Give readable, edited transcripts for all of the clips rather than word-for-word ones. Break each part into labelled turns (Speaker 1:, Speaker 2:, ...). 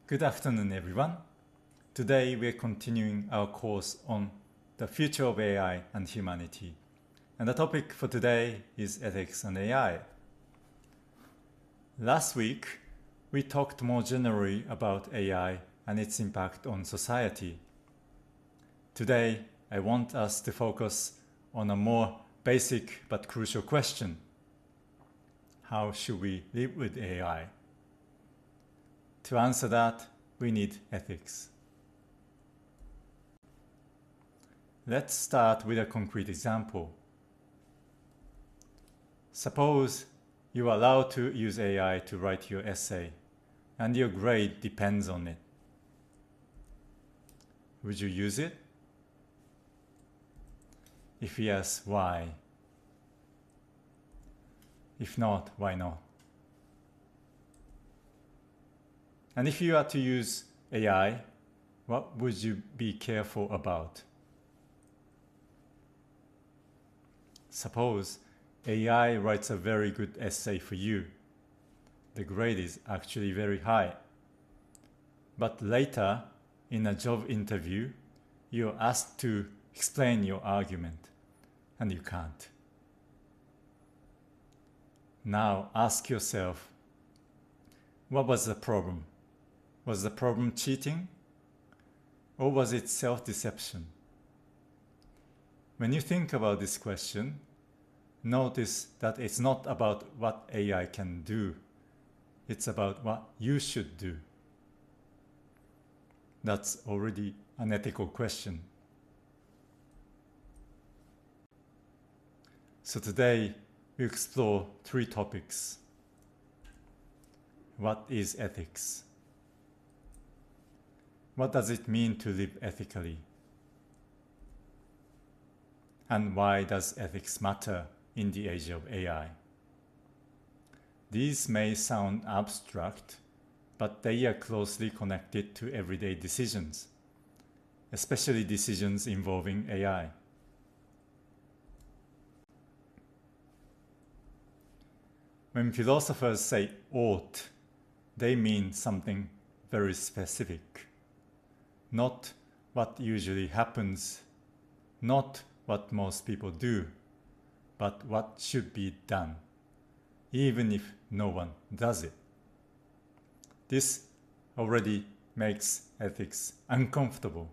Speaker 1: Good afternoon, everyone. Today we're continuing our course on the future of AI and humanity. And the topic for today is ethics and AI. Last week, we talked more generally about AI and its impact on society. Today, I want us to focus on a more basic but crucial question. How should we live with AI? To answer that, we need ethics. Let's start with a concrete example. Suppose you are allowed to use AI to write your essay, and your grade depends on it. Would you use it? If yes, why? If not, why not? And if you are to use AI, what would you be careful about? Suppose AI writes a very good essay for you. The grade is actually very high. But later, in a job interview, you're asked to explain your argument, and you can't. Now ask yourself, what was the problem? Was the problem cheating? Or was it self-deception? When you think about this question, notice that it's not about what AI can do. It's about what you should do. That's already an ethical question. So today, we explore three topics. What is ethics? What does it mean to live ethically? And why does ethics matter in the age of AI? These may sound abstract, but they are closely connected to everyday decisions, especially decisions involving AI. When philosophers say ought, they mean something very specific. Not what usually happens, not what most people do, but what should be done, even if no one does it. This already makes ethics uncomfortable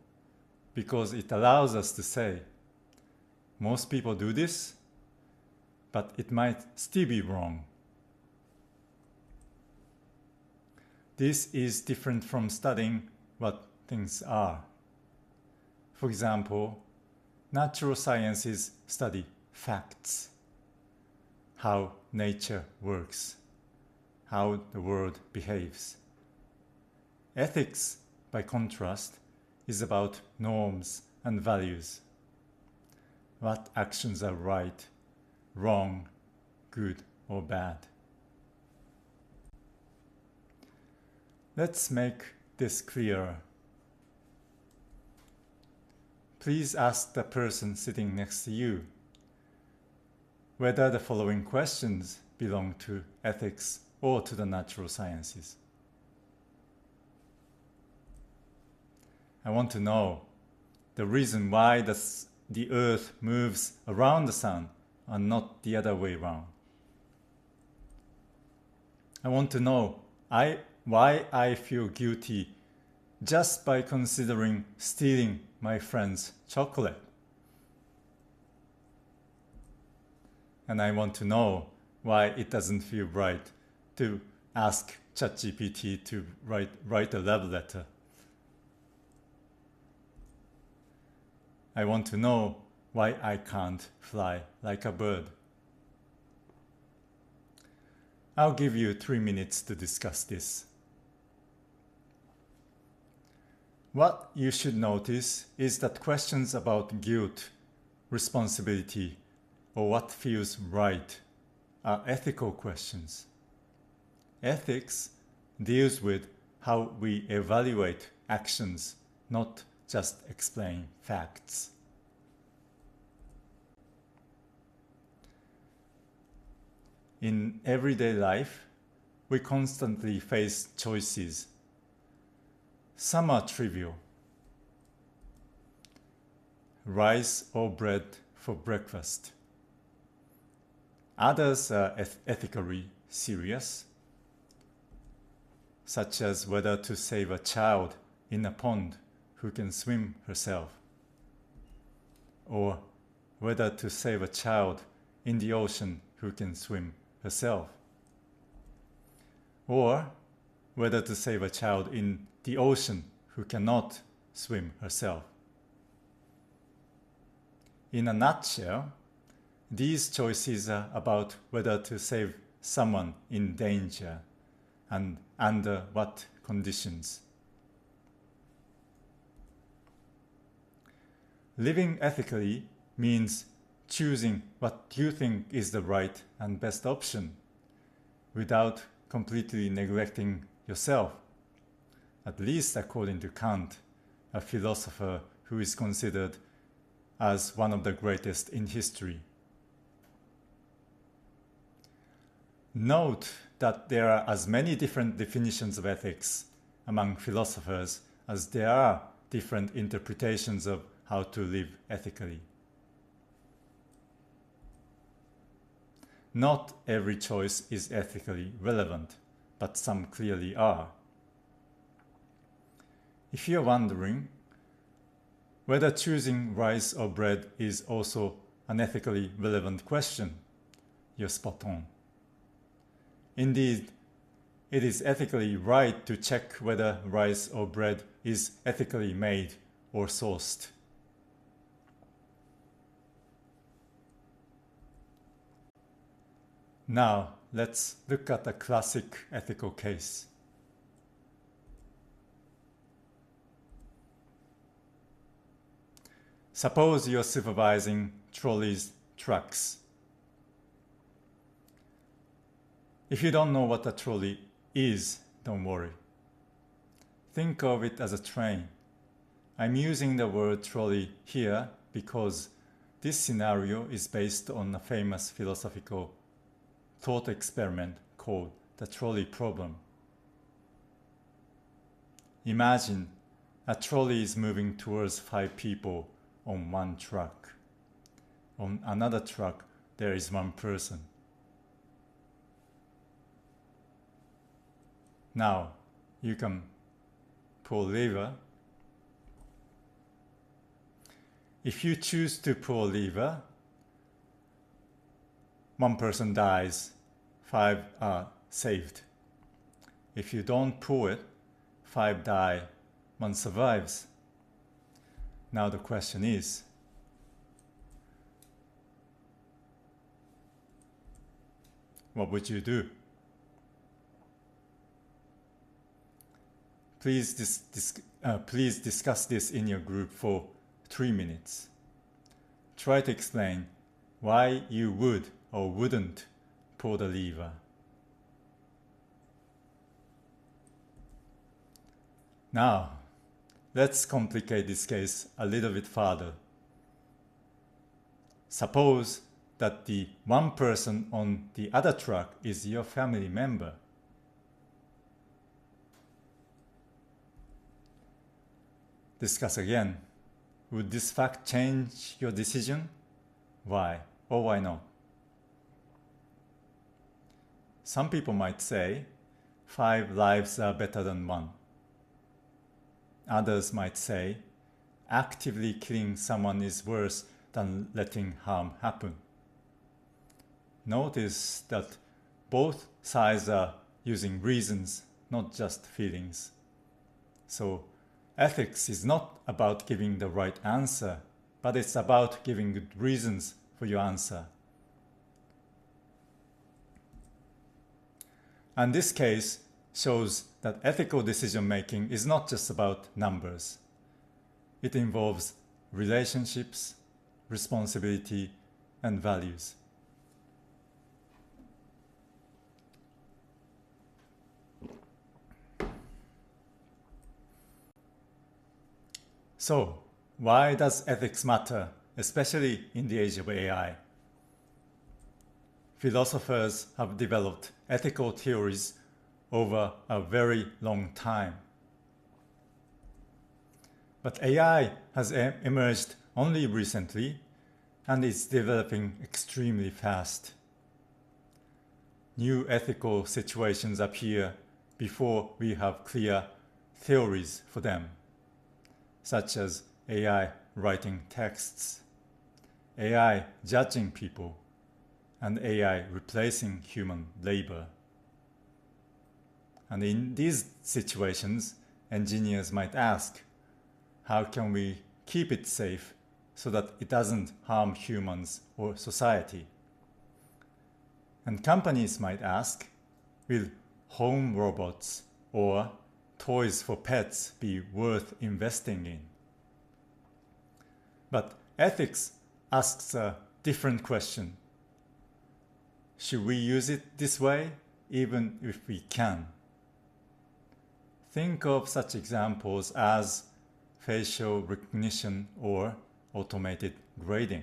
Speaker 1: because it allows us to say, most people do this, but it might still be wrong. This is different from studying what things are. For example, natural sciences study facts, how nature works, how the world behaves. Ethics, by contrast, is about norms and values. What actions are right, wrong, good, or bad. Let's make this clearer. Please ask the person sitting next to you whether the following questions belong to ethics or to the natural sciences. I want to know the reason why the Earth moves around the sun and not the other way around. I want to know why I feel guilty just by considering stealing my friend's chocolate. And I want to know why it doesn't feel right to ask ChatGPT to write a love letter. I want to know why I can't fly like a bird. I'll give you 3 minutes to discuss this. What you should notice is that questions about guilt, responsibility, or what feels right are ethical questions. Ethics deals with how we evaluate actions, not just explain facts. In everyday life, we constantly face choices. Some are trivial. Rice or bread for breakfast. Others are ethically serious, such as whether to save a child in a pond who can swim herself, or whether to save a child in the ocean who can swim herself, or whether to save a child in the ocean who cannot swim herself. In a nutshell, these choices are about whether to save someone in danger and under what conditions. Living ethically means choosing what you think is the right and best option without completely neglecting yourself, at least according to Kant, a philosopher who is considered as one of the greatest in history. Note that there are as many different definitions of ethics among philosophers as there are different interpretations of how to live ethically. Not every choice is ethically relevant, but some clearly are. If you're wondering whether choosing rice or bread is also an ethically relevant question, you're spot on. Indeed, it is ethically right to check whether rice or bread is ethically made or sourced. Now, let's look at a classic ethical case. Suppose you're supervising trolleys, trucks. If you don't know what a trolley is, don't worry. Think of it as a train. I'm using the word trolley here because this scenario is based on a famous philosophical thought experiment called the trolley problem. Imagine a trolley is moving towards 5 people on one truck. On another truck, there is 1 person. Now, you can pull lever. If you choose to pull lever, 1 person dies, 5 are saved. If you don't pull it, 5 die, 1 survives. Now the question is, what would you do? Please discuss this in your group for 3 minutes. Try to explain why you would or wouldn't pull the lever. Now, let's complicate this case a little bit further. Suppose that the 1 person on the other truck is your family member. Discuss again. Would this fact change your decision? Why or why not? Some people might say 5 lives are better than 1. Others might say actively killing someone is worse than letting harm happen. Notice that both sides are using reasons, not just feelings. So, ethics is not about giving the right answer, but it's about giving good reasons for your answer. And this case shows that ethical decision-making is not just about numbers. It involves relationships, responsibility, and values. So, why does ethics matter, especially in the age of AI? Philosophers have developed ethical theories over a very long time. But AI has emerged only recently and is developing extremely fast. New ethical situations appear before we have clear theories for them, such as AI writing texts, AI judging people, and AI replacing human labor. And in these situations, engineers might ask, how can we keep it safe so that it doesn't harm humans or society? And companies might ask, will home robots or toys for pets be worth investing in? But ethics asks a different question. Should we use it this way, even if we can? Think of such examples as facial recognition or automated grading.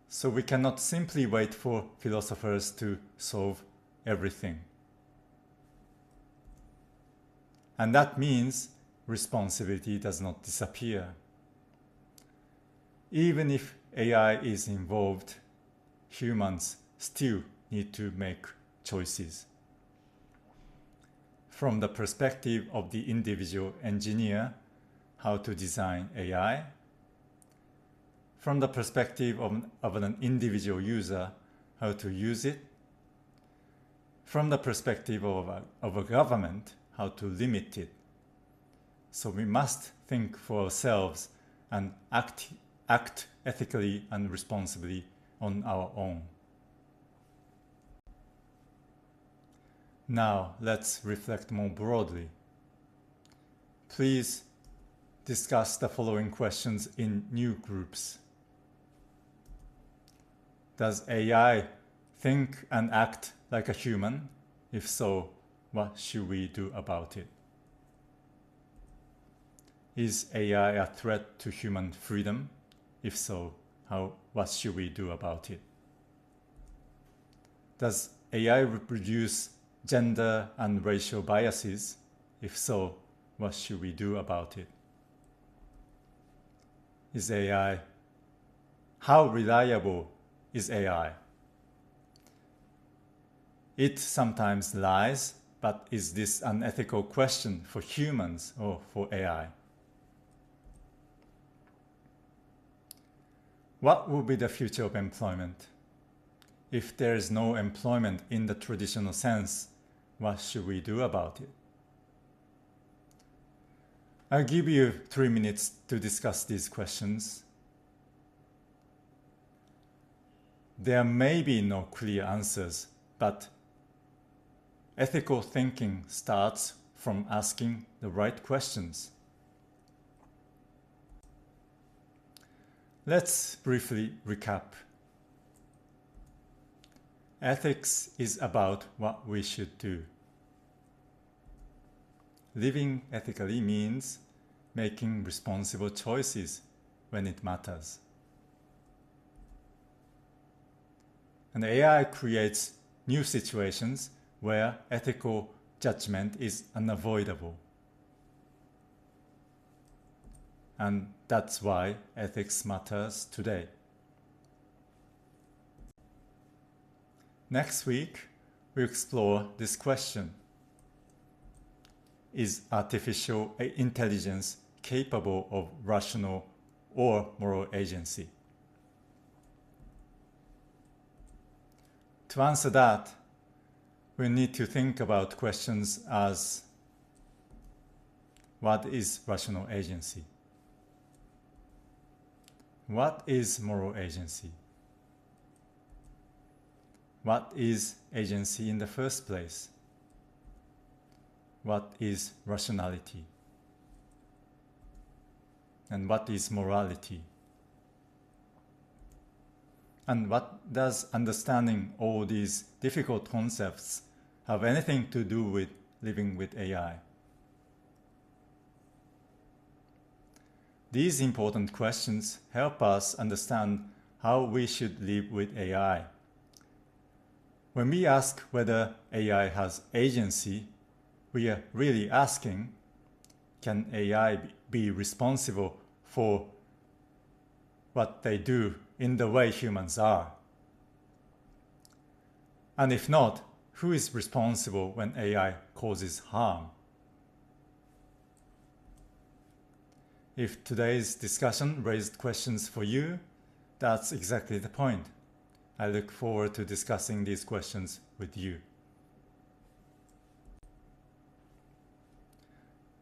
Speaker 1: So we cannot simply wait for philosophers to solve everything. And that means responsibility does not disappear. Even if AI is involved, humans still need to make choices. From the perspective of the individual engineer, how to design AI. From the perspective of an individual user, how to use it. From the perspective of a government, how to limit it. So we must think for ourselves and act ethically and responsibly on our own. Now let's reflect more broadly. Please discuss the following questions in new groups. Does AI think and act like a human? If so, what should we do about it? Is AI a threat to human freedom? If so, what should we do about it? Does AI reproduce gender and racial biases? If so, what should we do about it? How reliable is AI? It sometimes lies, but is this an ethical question for humans or for AI? What will be the future of employment? If there is no employment in the traditional sense, what should we do about it? I'll give you 3 minutes to discuss these questions. There may be no clear answers, but ethical thinking starts from asking the right questions. Let's briefly recap. Ethics is about what we should do. Living ethically means making responsible choices when it matters. And AI creates new situations where ethical judgment is unavoidable. And that's why ethics matters today. Next week, we explore this question. Is artificial intelligence capable of rational or moral agency? To answer that, we need to think about questions as: what is rational agency? What is moral agency? What is agency in the first place? What is rationality? And what is morality? And what does understanding all these difficult concepts have anything to do with living with AI? These important questions help us understand how we should live with AI. When we ask whether AI has agency, we are really asking, can AI be responsible for what they do in the way humans are? And if not, who is responsible when AI causes harm? If today's discussion raised questions for you, that's exactly the point. I look forward to discussing these questions with you.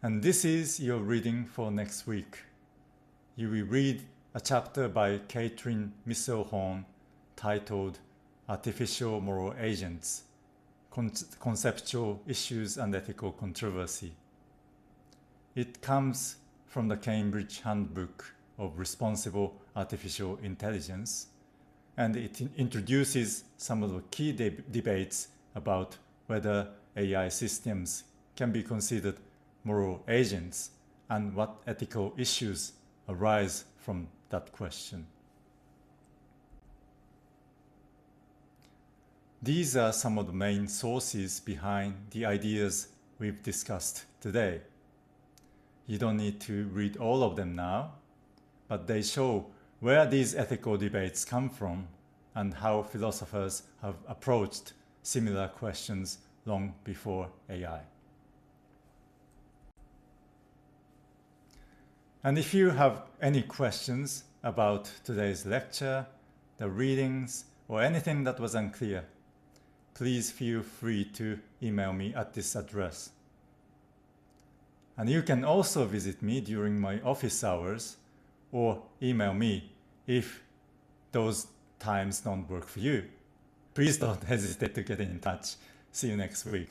Speaker 1: And this is your reading for next week. You will read a chapter by Catherine Misselhorn titled Artificial Moral Agents, Conceptual Issues and Ethical Controversy. It comes from the Cambridge Handbook of Responsible Artificial Intelligence, and it introduces some of the key debates about whether AI systems can be considered moral agents and what ethical issues arise from that question. These are some of the main sources behind the ideas we've discussed today. You don't need to read all of them now, but they show where these ethical debates come from and how philosophers have approached similar questions long before AI. And if you have any questions about today's lecture, the readings, or anything that was unclear, please feel free to email me at this address. And you can also visit me during my office hours or email me if those times don't work for you. Please don't hesitate to get in touch. See you next week.